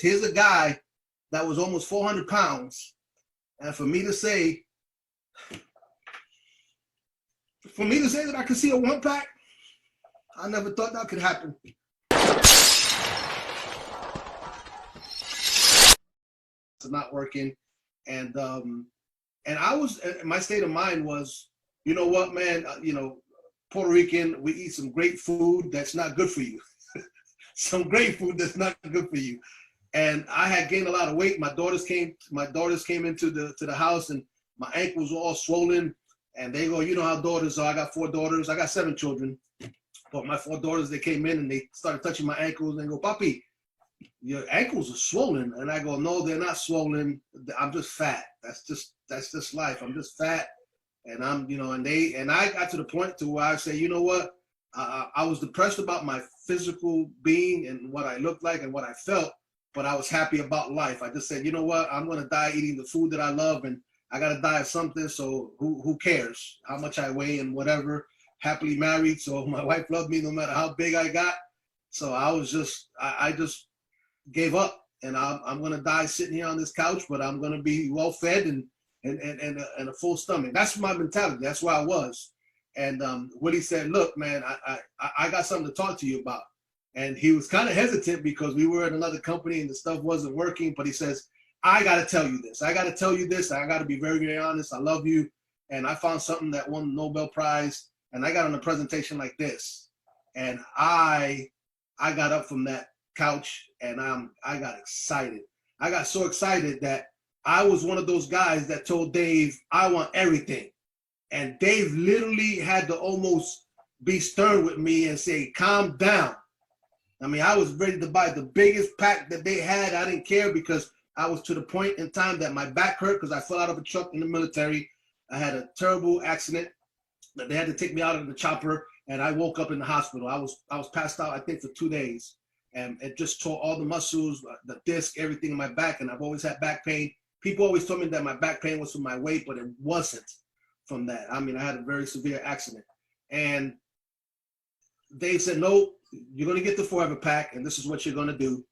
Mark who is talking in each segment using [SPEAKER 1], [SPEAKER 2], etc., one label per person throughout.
[SPEAKER 1] here's a guy that was almost 400 pounds. And for me to say that I could see a one pack, I never thought that could happen. It's not working. And my state of mind was, you know what, man, Puerto Rican, we eat some great food that's not good for you. Some great food that's not good for you. And I had gained a lot of weight. My daughters came into the house, and my ankles were all swollen. And they go, you know how daughters are. I got 4 daughters. I got 7 children. But my 4 daughters, they came in and they started touching my ankles and go, Papi, your ankles are swollen. And I go, no, they're not swollen. I'm just fat. That's just life. I'm just fat. And I got to the point to where I say, you know what? I was depressed about my physical being and what I looked like and what I felt, but I was happy about life. I just said, you know what? I'm going to die eating the food that I love, and I got to die of something. So who cares how much I weigh and whatever? Happily married. So my wife loved me no matter how big I got. So I just gave up, and I'm going to die sitting here on this couch, but I'm going to be well fed and a full stomach. That's my mentality. That's where I was. And Willie said, look, man, I got something to talk to you about. And he was kind of hesitant because we were at another company and the stuff wasn't working. But he says, I got to tell you this. I got to tell you this. I got to be very, very honest. I love you. And I found something that won the Nobel Prize. And I got on a presentation like this. And I got up from that couch and I got excited. I got so excited that I was one of those guys that told Dave, I want everything. And Dave literally had to almost be stern with me and say, calm down. I mean, I was ready to buy the biggest pack that they had. I didn't care because I was to the point in time that my back hurt because I fell out of a truck in the military. I had a terrible accident that they had to take me out of the chopper, and I woke up in the hospital. I was passed out, I think, for 2 days. And it just tore all the muscles, the disc, everything in my back, and I've always had back pain. People always told me that my back pain was from my weight, but it wasn't from that. I mean, I had a very severe accident. And Dave said, no, you're going to get the forever pack, and this is what you're going to do.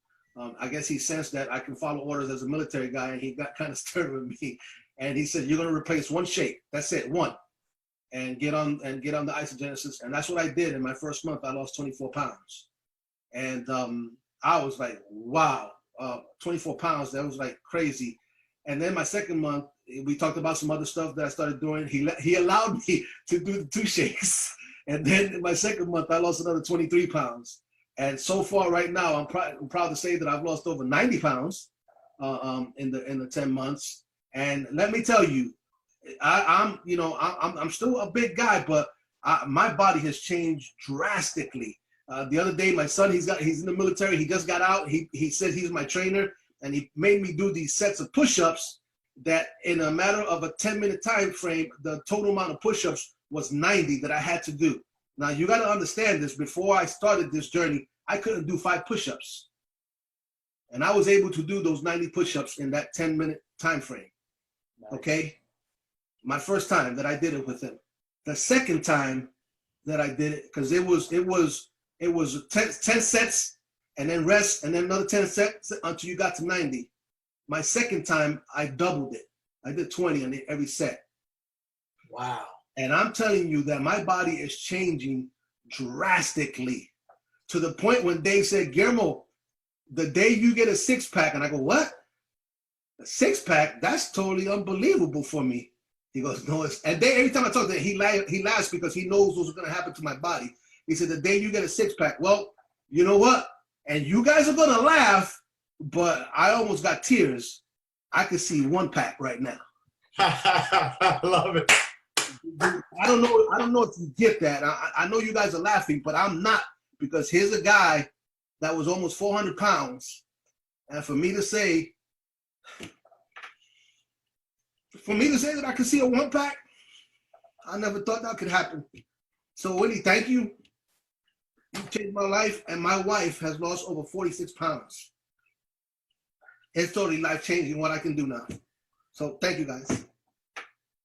[SPEAKER 1] I guess he sensed that I can follow orders as a military guy, and he got kind of stern with me. And he said, you're going to replace 1 shake. That's it, 1. And get on the isogenesis. And that's what I did. In my first month, I lost 24 pounds. And I was like, wow, 24 pounds. That was like crazy. And then my second month, we talked about some other stuff that I started doing. He allowed me to do the 2 shakes. And then in my second month, I lost another 23 pounds. And so far right now, I'm proud to say that I've lost over 90 pounds in the 10 months. And let me tell you, I'm still a big guy, but my body has changed drastically. The other day, my son, he's in the military. He just got out. He said he's my trainer, and he made me do these sets of push-ups that in a matter of a 10-minute time frame, the total amount of push-ups was 90 that I had to do. Now, you got to understand this. Before I started this journey, I couldn't do 5 push-ups. And I was able to do those 90 push-ups in that 10-minute time frame. Nice. Okay? My first time that I did it with him. The second time that I did it, because it was 10 sets and then rest and then another 10 sets until you got to 90. My second time, I doubled it. I did 20 on every set.
[SPEAKER 2] Wow.
[SPEAKER 1] And I'm telling you that my body is changing drastically to the point when Dave said, Guillermo, the day you get a 6-pack, and I go, what? A 6-pack? That's totally unbelievable for me. He goes, no, and then every time I talk to him, he laughs because he knows what's going to happen to my body. He said, the day you get a 6-pack, well, you know what? And you guys are going to laugh, but I almost got tears. I can see 1-pack right now.
[SPEAKER 2] I love it.
[SPEAKER 1] I don't know if you get that. I know you guys are laughing, but I'm not, because here's a guy that was almost 400 pounds. And for me to say that I could see a 1-pack, I never thought that could happen. So Willie, thank you. You changed my life, and my wife has lost over 46 pounds. It's totally life-changing what I can do now. So thank you, guys.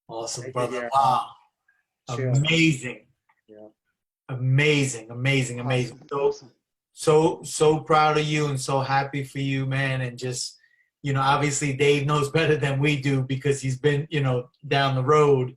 [SPEAKER 2] Awesome, brother. Wow. Amazing.
[SPEAKER 3] Yeah.
[SPEAKER 2] Amazing. So So proud of you and so happy for you, man. And just, obviously Dave knows better than we do because he's been, down the road.